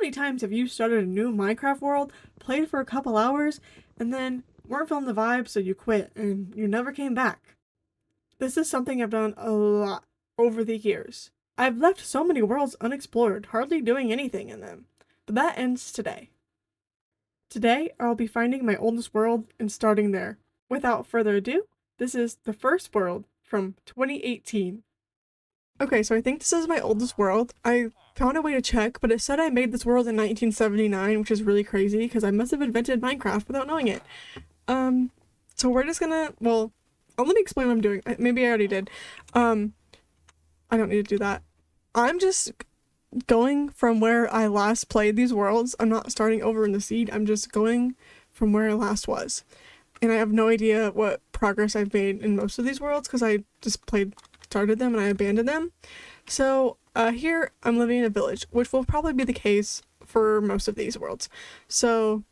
many times have you started a new Minecraft world, played for a couple hours, and then weren't feeling the vibe, so you quit and you never came back? This is something I've done a lot over the years. I've left so many worlds unexplored, hardly doing anything in them. But that ends today. Today, I'll be finding my oldest world and starting there. Without further ado, this is the first world from 2018. Okay, so I think this is my oldest world. I found a way to check, but it said I made this world in 1979, which is really crazy because I must have invented Minecraft without knowing it. So we're just gonna, well, let me explain what I'm doing. Maybe I already did. I don't need to do that. I'm just going from where I last played these worlds. I'm not starting over in the seed. I'm just going from where I last was. And I have no idea what progress I've made in most of these worlds because I just started them and I abandoned them. So here I'm living in a village, which will probably be the case for most of these worlds. So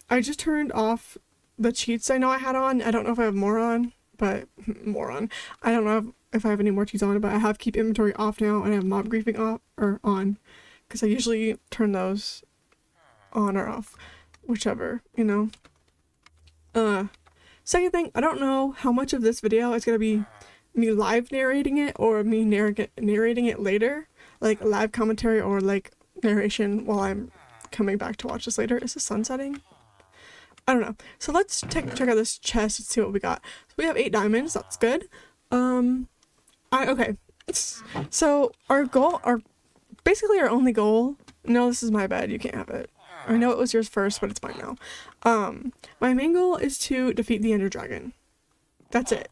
I just turned off the cheats I know I had on. I don't know if I have more on, but more on. I don't know if I have any more cheats on, but I have keep inventory off now and I have mob griefing off or on because I usually turn those on or off, whichever, you know. Second thing, I don't know how much of this video is gonna be me live narrating it or me narrating it later, like live commentary or like narration while I'm coming back to watch this later. Is the sun setting? I don't know. So let's check out this chest and see what we got. So we have 8 diamonds. That's good. Okay. So our basically our only goal. No, this is my bed. You can't have it. I know it was yours first, but it's mine now. My main goal is to defeat the Ender Dragon. That's it.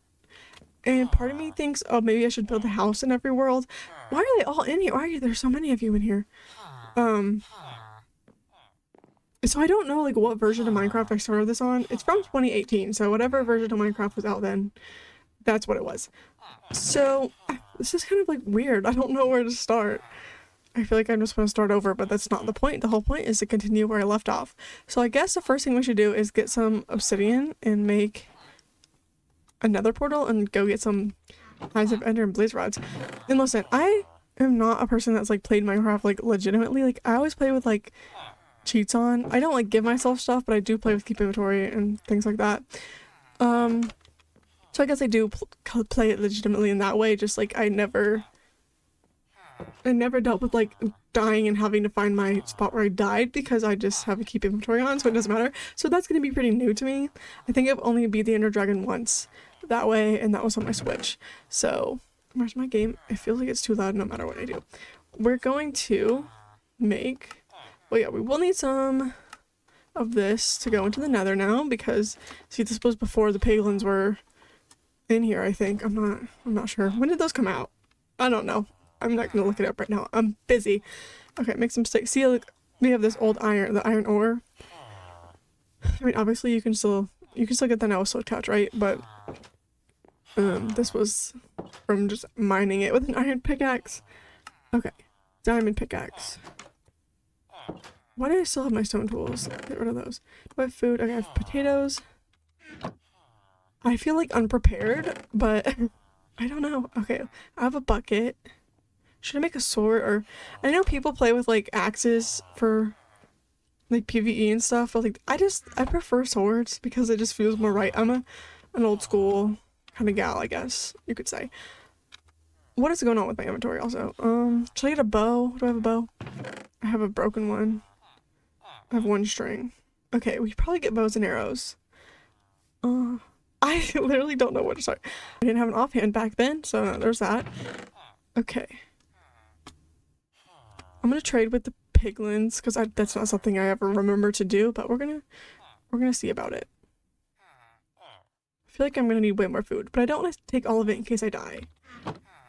And part of me thinks, oh, maybe I should build a house in every world. Why are they all in here? Why are there so many of you in here? So I don't know like what version of Minecraft I started this on. It's from 2018, so whatever version of Minecraft was out then, that's what it was. So this is kind of like weird. I don't know where to start. I feel like I just want to start over, but that's not the point. The whole point is to continue where I left off. So I guess the first thing we should do is get some obsidian and make another portal and go get some Eyes of Ender and blaze rods. And listen, I am not a person that's like played Minecraft like legitimately. Like I always play with like cheats on. I don't like give myself stuff, but I do play with keep inventory and things like that. So I guess I do play it legitimately in that way. Just like I never dealt with like dying and having to find my spot where I died because I just have a keep inventory on, so it doesn't matter. So that's gonna be pretty new to me. I think I've only beat the Ender Dragon once that way, and that was on my Switch. So where's my game? It feels like it's too loud no matter what I do. We're going to make, well yeah, we will need some of this to go into the nether now because, see, this was before the piglins were in here, I think. I'm not sure. When did those come out? I don't know. I'm not gonna look it up right now. I'm busy. Okay, make some sticks. See, look, we have this old iron, the iron ore. I mean, obviously you can still get the now silk touch, right? But this was from just mining it with an iron pickaxe. Okay, diamond pickaxe. Why do I still have my stone tools? Get rid of those. Do I have food? Okay, I have potatoes. I feel like unprepared, but I don't know. Okay, I have a bucket. Should I make a sword? Or I know people play with like axes for like PvE and stuff, but like I prefer swords because it just feels more right. I'm an old school kind of gal, I guess you could say. What is going on with my inventory also? Should I get a bow? Do I have a bow? I have a broken one. I have 1 string. Okay, we should probably get bows and arrows. I literally don't know where to start. I didn't have an offhand back then, so there's that. Okay. I'm gonna trade with the piglins because that's not something I ever remember to do, but we're gonna see about it. I feel like I'm gonna need way more food, but I don't want to take all of it in case I die.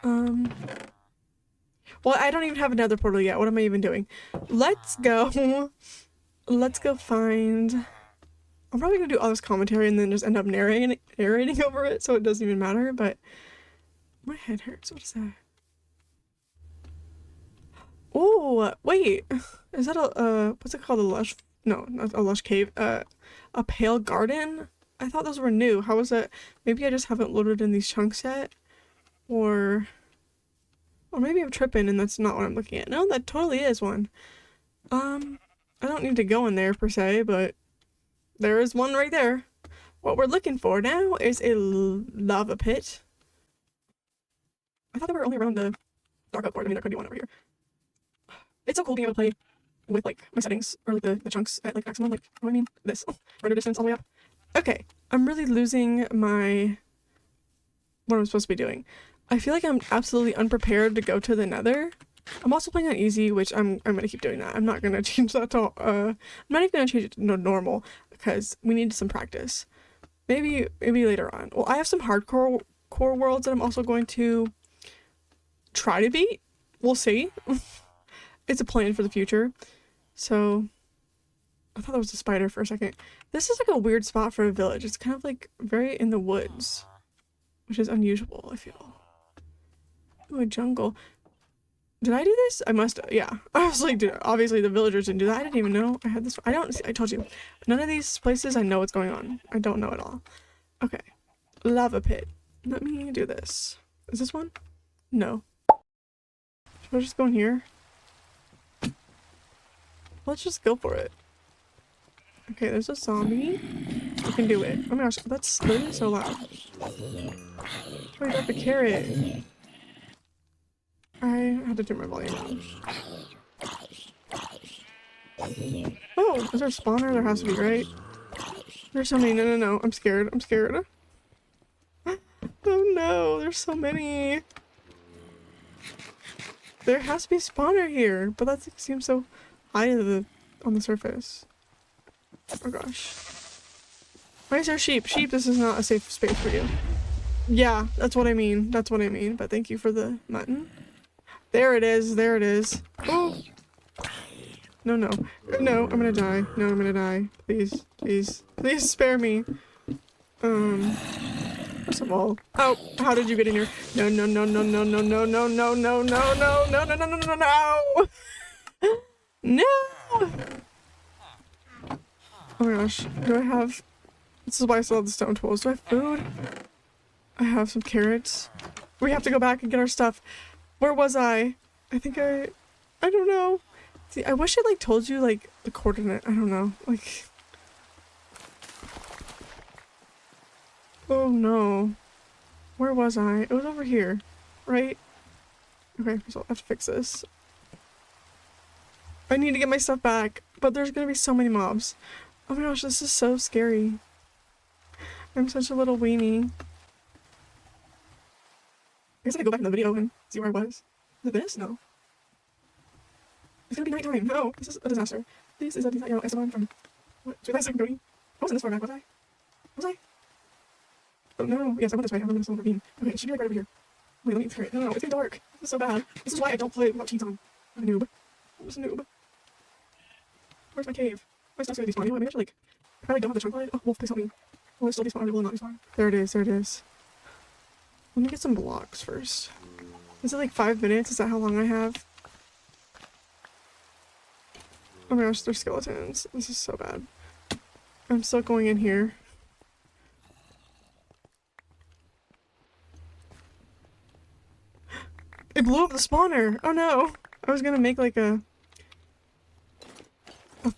Well, I don't even have another portal yet. What am I even doing? Let's go. Let's go find. I'm probably gonna do all this commentary and then just end up narrating over it, so it doesn't even matter. But my head hurts. What is that? Oh, wait. Is that a what's it called? A lush? No, not a lush cave. A pale garden. I thought those were new. How is it? Maybe I just haven't loaded in these chunks yet, or maybe I'm tripping and that's not what I'm looking at. No, that totally is one. I don't need to go in there per se, but there is one right there. What we're looking for now is a lava pit. I thought they were only around the dark outboard. I mean, there could be one over here. It's so cool being able to play with like my settings or like the chunks at like maximum, like, what do I mean? This render distance all the way up. Okay, I'm really losing my what I'm supposed to be doing. I feel like I'm absolutely unprepared to go to the nether. I'm also playing on easy, which I'm gonna keep doing that. I'm not gonna change that to I'm not even gonna change it to normal because we need some practice. Maybe later on. Well, I have some hardcore worlds that I'm also going to try to beat. We'll see. It's a plan for the future. So I thought that was a spider for a second. This is like a weird spot for a village. It's kind of like very in the woods, which is unusual, I feel. Ooh, a jungle. Did I do this? I must, yeah. I was like, dude, obviously the villagers didn't do that. I didn't even know I had this. I told you. None of these places I know what's going on. I don't know at all. Okay. Lava pit. Let me do this. Is this one? No. Should I just go in here? Let's just go for it. Okay, there's a zombie. We can do it. Oh my gosh, that's literally so loud. Oh, I got the carrot. I had to turn my volume on. Oh, is there a spawner? There has to be, right? There's so many. No. I'm scared. I'm scared. Oh no, there's so many. There has to be a spawner here, but that seems so high on the surface. Oh gosh. Why is there sheep? Sheep, this is not a safe space for you. Yeah, that's what I mean. That's what I mean. But thank you for the mutton. There it is. There it is. Oh. No, no. No, I'm gonna die. No, I'm gonna die. Please, please, please spare me. First of all. Oh, how did you get in here? No, no, no, no, no, no, no, no, no, no, no, no, no, no, no, no, no, no. No. Oh my gosh. Do I have... This is why I still have the stone tools. Do I have food? I have some carrots. We have to go back and get our stuff. Where was I? I think I don't know. See, I wish I like told you like the coordinate. I don't know. Like... Oh no. Where was I? It was over here. Right? Okay, so I have to fix this. I need to get my stuff back. But there's gonna be so many mobs. Oh my gosh, this is so scary. I'm such a little weenie. I guess I could go back in the video and see where I was. Is it this? No. It's gonna be nighttime. No, this is a disaster. This is a disaster. Esteban from... What? 2020? I wasn't this far back, was I? Was I? Oh no. Yes, I went this way. I remember this one ravine. Okay, it should be like right over here. Wait, let me clear it. No, it's getting dark. This is so bad. This is why I don't play without cheats on. I'm a noob. I'm just a noob. Where's my cave? My stuff's gonna despawn. You know what? Maybe I should like... If I like don't have the chunk line... Oh, wolf, please help me. Will it still despawn or will it not despawn? There it is, there it is. Let me get some blocks first. Is it like 5 minutes? Is that how long I have? Oh my gosh, they're skeletons. This is so bad. I'm still going in here. It blew up the spawner! Oh no! I was gonna make like a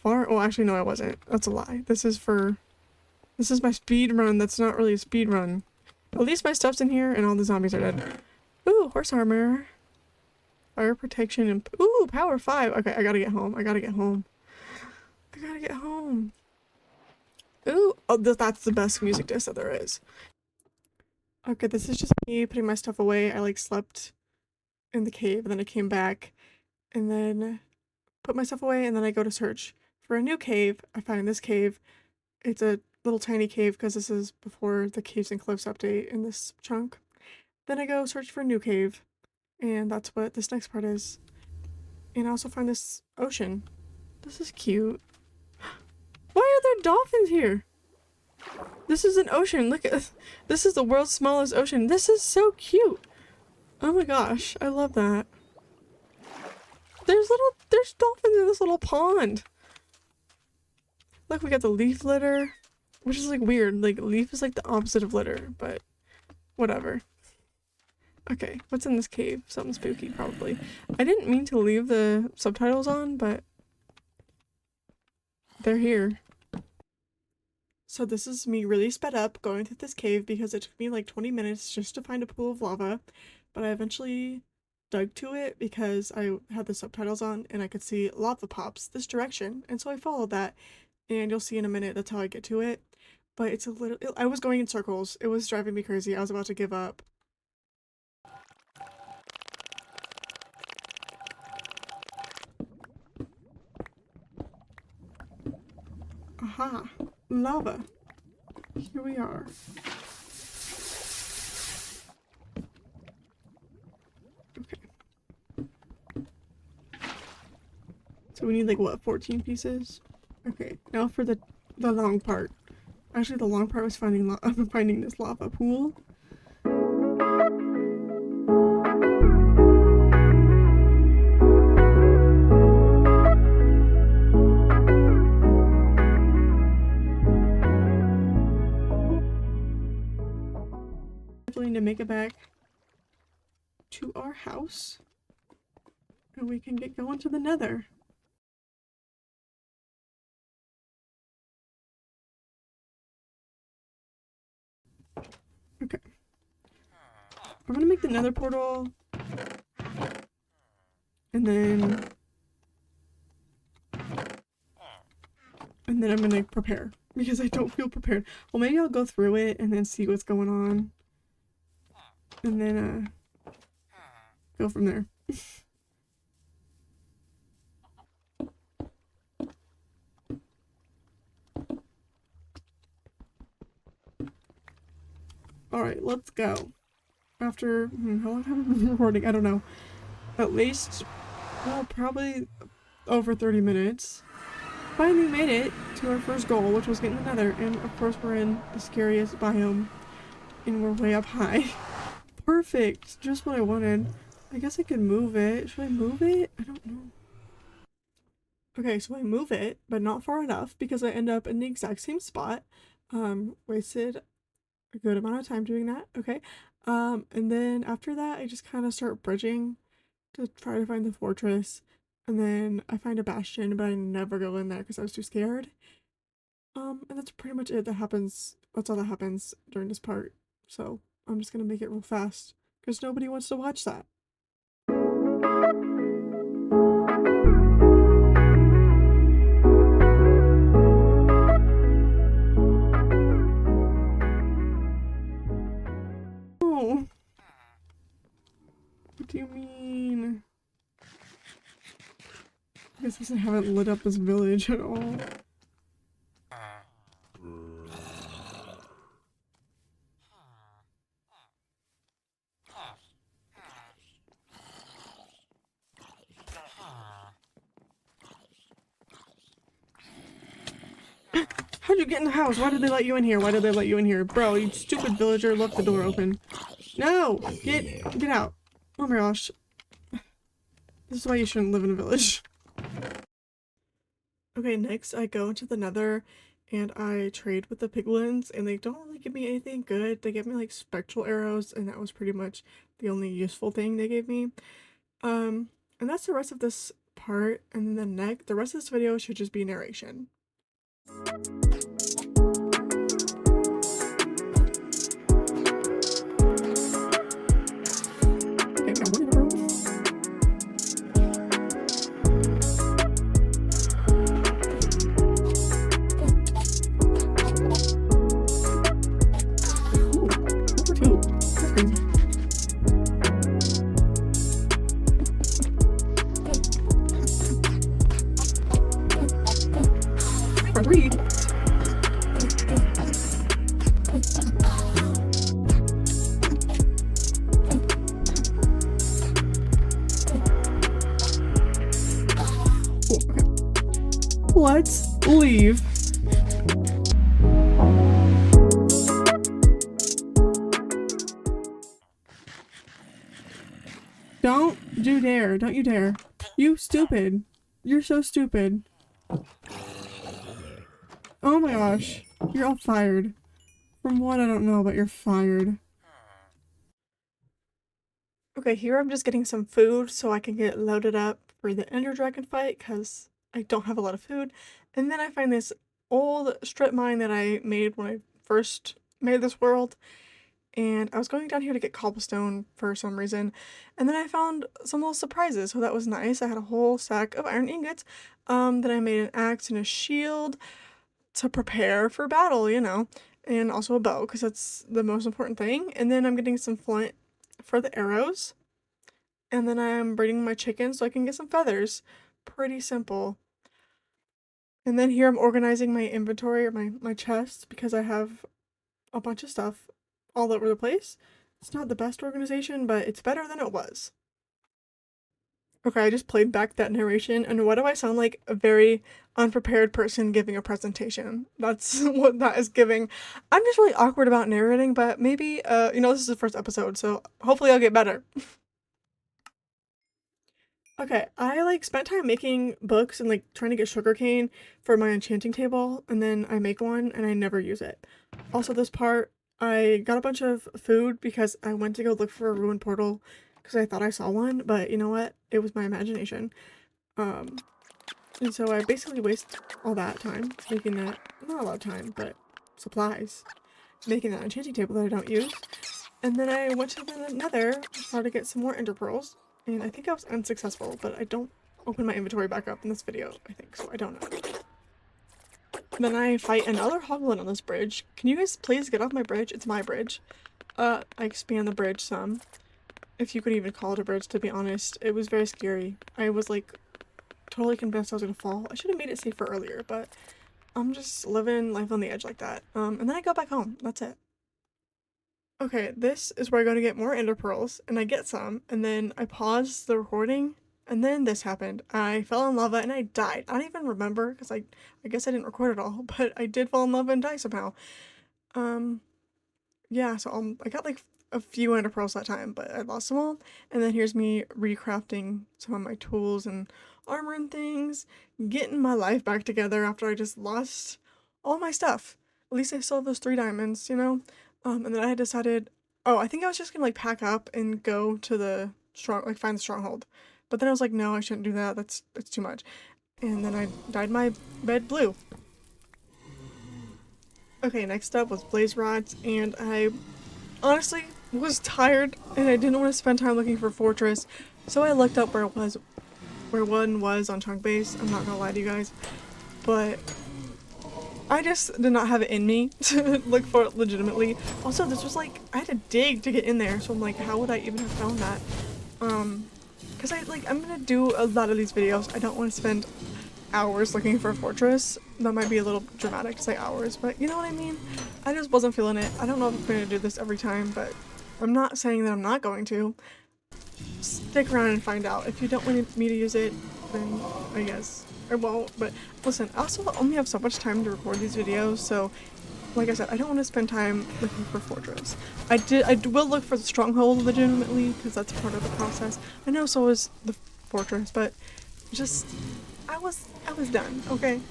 farm. Oh, actually no, I wasn't. That's a lie. This is my speed run. That's not really a speed run. At least my stuff's in here and all the zombies are dead. Ooh, horse armor. Fire protection and... Ooh, power 5. Okay, I gotta get home. I gotta get home. I gotta get home. Ooh, oh, that's the best music disc that there is. Okay, this is just me putting my stuff away. I like slept in the cave and then I came back and then put my stuff away and then I go to search for a new cave. I find this cave. It's a little tiny cave because this is before the Caves and Cliffs update in this chunk. Then I go search for a new cave and that's what this next part is. And I also find this ocean. This is cute. Why are there dolphins here? This is an ocean. Look at this. Is the world's smallest ocean. This is so cute. Oh my gosh, I love that. There's dolphins in this little pond. Look, we got the leaf litter, which is like weird. Like leaf is like the opposite of litter, but whatever. Okay, what's in this cave? Something spooky, probably. I didn't mean to leave the subtitles on, but they're here. So this is me really sped up going through this cave because it took me like 20 minutes just to find a pool of lava, but I eventually dug to it because I had the subtitles on and I could see lava pops this direction, and so I followed that, and you'll see in a minute that's how I get to it. But it's a little, I was going in circles. It was driving me crazy. I was about to give up. Aha, lava. Here we are. Okay. So we need like what, 14 pieces? Okay, now for the long part. Actually, the long part was finding this lava pool. Definitely need to make it back to our house, and we can get going to the Nether. Okay. I'm gonna make the Nether portal. And then I'm gonna prepare because I don't feel prepared. Well, maybe I'll go through it and then see what's going on. And then go from there. Alright, let's go. After, how long have I been recording? I don't know. At least, well, probably over 30 minutes. Finally made it to our first goal, which was getting the Nether. And of course we're in the scariest biome. And we're way up high. Perfect! Just what I wanted. I guess I could move it. Should I move it? I don't know. Okay, so I move it, but not far enough because I end up in the exact same spot. Wasted a good amount of time doing that. Okay. And then after that, I just kind of start bridging to try to find the fortress. And then I find a bastion, but I never go in there because I was too scared. And that's pretty much it that happens. That's all that happens during this part. So I'm just gonna make it real fast because nobody wants to watch that. Oh. What do you mean? I guess I haven't lit up this village at all. How'd you get in the house? Why did they let you in here? Why did they let you in here? Bro, you stupid villager left the door open. No! Get out. Oh my gosh. This is why you shouldn't live in a village. Okay, next I go into the Nether and I trade with the piglins, and they don't really give me anything good. They give me like spectral arrows, and that was pretty much the only useful thing they gave me. And that's the rest of this part, and then the rest of this video should just be narration. Let's leave. Don't you dare. Don't you dare. You stupid. You're so stupid. Oh my gosh. You're all fired. From what I don't know, but you're fired. Okay, here I'm just getting some food so I can get loaded up for the Ender Dragon fight, because I don't have a lot of food. And then I find this old strip mine that I made when I first made this world. And I was going down here to get cobblestone for some reason. And then I found some little surprises, so that was nice. I had a whole sack of iron ingots. Then I made an axe and a shield to prepare for battle, you know. And also a bow, because that's the most important thing. And then I'm getting some flint for the arrows. And then I'm breeding my chickens so I can get some feathers. Pretty simple. And then here I'm organizing my inventory or my chest because I have a bunch of stuff all over the place. It's not the best organization, but it's better than it was. Okay, I just played back that narration, and what do I sound like? A very unprepared person giving a presentation. That's what that is giving. I'm just really awkward about narrating, but maybe, this is the first episode, so hopefully I'll get better. Okay, I spent time making books and trying to get sugarcane for my enchanting table, and then I make one and I never use it. Also, this part, I got a bunch of food because I went to go look for a ruined portal because I thought I saw one, but you know what? It was my imagination. And so I basically waste all that time making that, not a lot of time, but supplies, making that enchanting table that I don't use. And then I went to the nether to try to get some more ender pearls. And I think I was unsuccessful, but I don't open my inventory back up in this video, I think, so I don't know. Then I fight another hoglin on this bridge. Can you guys please get off my bridge? It's my bridge. I expand the bridge some. If you could even call it a bridge, to be honest. It was very scary. I was totally convinced I was gonna fall. I should have made it safer earlier, but I'm just living life on the edge like that. And then I go back home. That's it. Okay, this is where I go to get more ender pearls, and I get some, and then I pause the recording, and then this happened. I fell in lava and I died. I don't even remember, because I guess I didn't record it all, but I did fall in lava and die somehow. Yeah, so I got a few ender pearls that time, but I lost them all, and then here's me recrafting some of my tools and armor and things, getting my life back together after I just lost all my stuff. At least I still have those 3 diamonds, you know? And then I had decided, I think I was just gonna pack up and go to the find the stronghold. But then I was like, no, I shouldn't do that. That's too much. And then I dyed my bed blue. Okay, next up was blaze rods, and I honestly was tired and I didn't want to spend time looking for a fortress, so I looked up where one was on Chunk Base. I'm not gonna lie to you guys, but I just did not have it in me to look for it legitimately. Also, this was I had to dig to get in there, so I'm like, how would I even have found that? Because I'm gonna do a lot of these videos. I don't want to spend hours looking for a fortress. That might be a little dramatic to say hours, but you know what I mean? I just wasn't feeling it. I don't know if I'm gonna do this every time, but I'm not saying that I'm not going to. Stick around and find out. If you don't want me to use it, then I guess I won't. But listen, I also only have so much time to record these videos, so like I said, I don't want to spend time looking for fortress. I will look for the stronghold legitimately, because that's part of the process. I know so is the fortress, but just I was done, okay?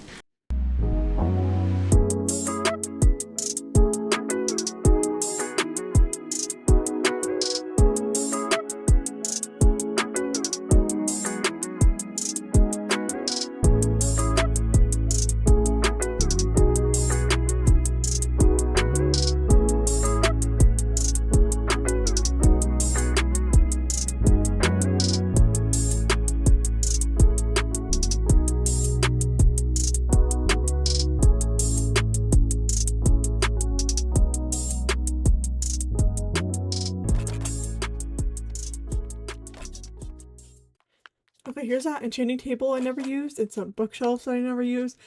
Okay, here's that enchanting table I never used, and some bookshelves that I never used,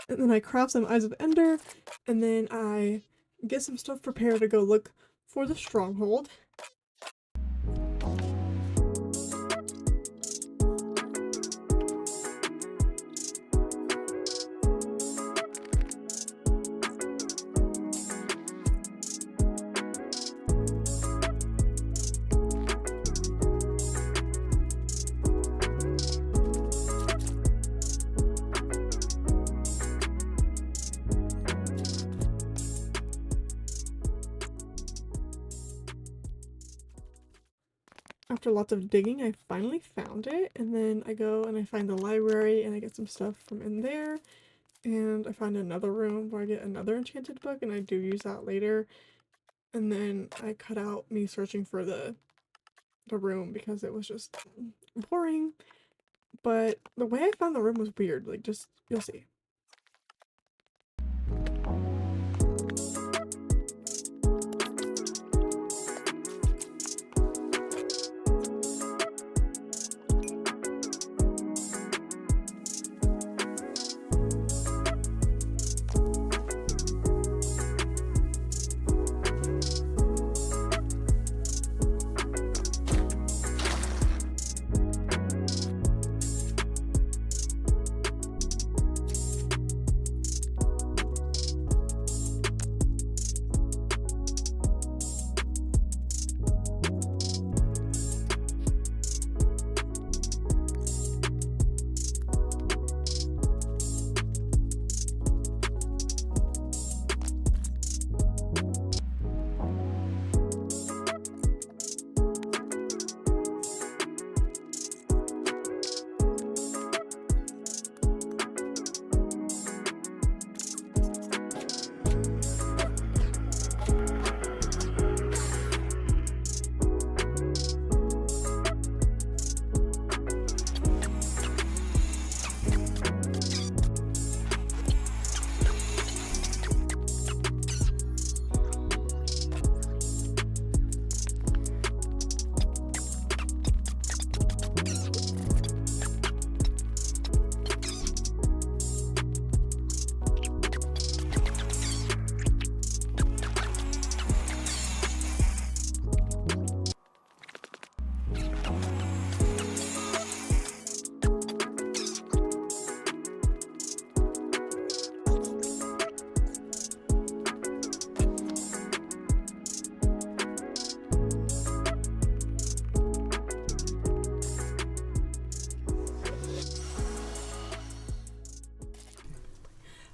and then I craft some Eyes of Ender, and then I get some stuff prepared to go look for the stronghold. after lots of digging, I finally found it, and then I go and I find the library and I get some stuff from in there, and I find another room where I get another enchanted book, and I do use that later, and then I cut out me searching for the room because it was just boring, but the way I found the room was weird, like, just, you'll see.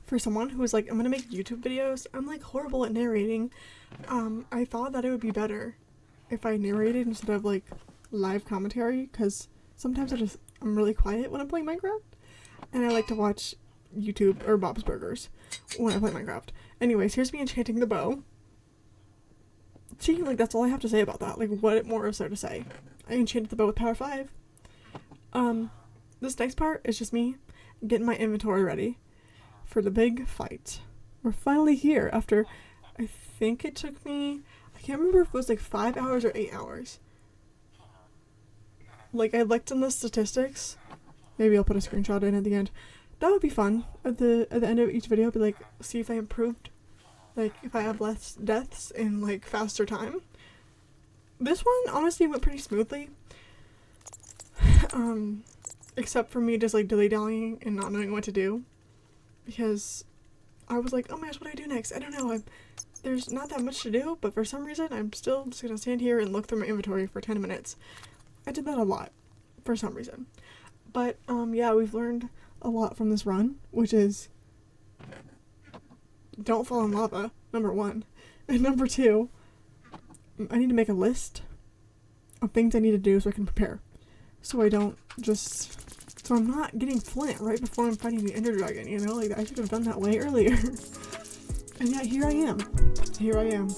For someone who was like, I'm gonna make YouTube videos, I'm like horrible at narrating. I thought that it would be better if I narrated instead of like live commentary, because sometimes I'm really quiet when I'm playing Minecraft, and I like to watch YouTube or Bob's Burgers when I play Minecraft. Anyways, here's me enchanting the bow. See, like, that's all I have to say about that. Like, what more is there to say? I enchanted the bow with power 5. This next part is just me getting my inventory ready for the big fight. We're finally here after, I think it took me, I can't remember if it was like 5 hours or 8 hours. Like, I looked in the statistics. Maybe I'll put a screenshot in at the end. That would be fun. At the end of each video, be like, see if I improved. Like, if I have less deaths in like faster time. This one honestly went pretty smoothly. Except for me just like dilly-dallying and not knowing what to do. Because I was like, oh my gosh, what do I do next? I don't know. There's not that much to do, but for some reason I'm still just gonna stand here and look through my inventory for 10 minutes. I did that a lot for some reason. But yeah, we've learned a lot from this run, which is don't fall in lava, number 1. And number 2, I need to make a list of things I need to do so I can prepare. So I'm not getting flint right before I'm fighting the Ender Dragon, you know? Like, I should have done that way earlier. And yet, here I am. Here I am.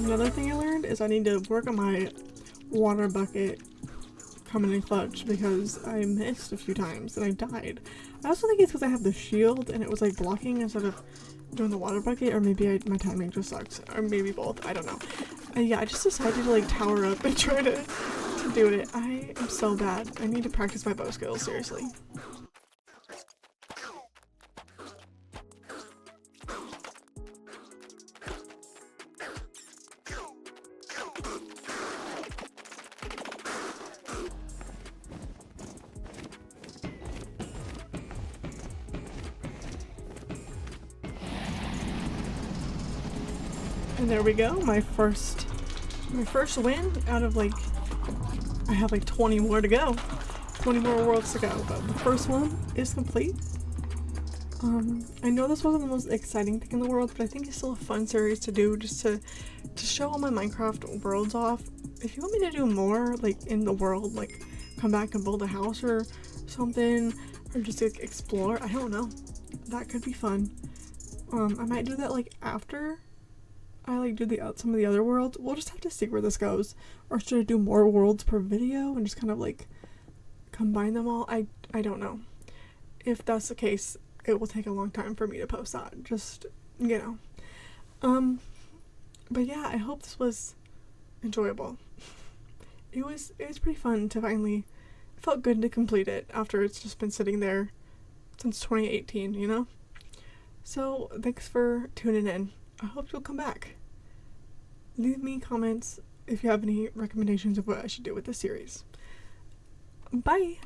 Another thing I learned is I need to work on my water bucket coming in clutch because I missed a few times and I died. I also think it's because I have the shield and it was like blocking instead of doing the water bucket, or maybe my timing just sucks, or maybe both, I don't know. Yeah, I just decided to like tower up and try to do it. I am so bad. I need to practice my bow skills, seriously. And there we go, my first win out of like, I have like 20 more to go. 20 more worlds to go, but the first one is complete. I know this wasn't the most exciting thing in the world, but I think it's still a fun series to do, just to show all my Minecraft worlds off. If you want me to do more like in the world, like come back and build a house or something, or just like explore, I don't know, that could be fun. I might do that like after I like do some of the other worlds. We'll just have to see where this goes. Or should I do more worlds per video and just kind of like combine them all? I don't know. If that's the case, it will take a long time for me to post that. Just, you know. But yeah, I hope this was enjoyable. It was pretty fun to finally, it felt good to complete it after it's just been sitting there since 2018, you know? So thanks for tuning in. I hope you'll come back. Leave me comments if you have any recommendations of what I should do with this series. Bye!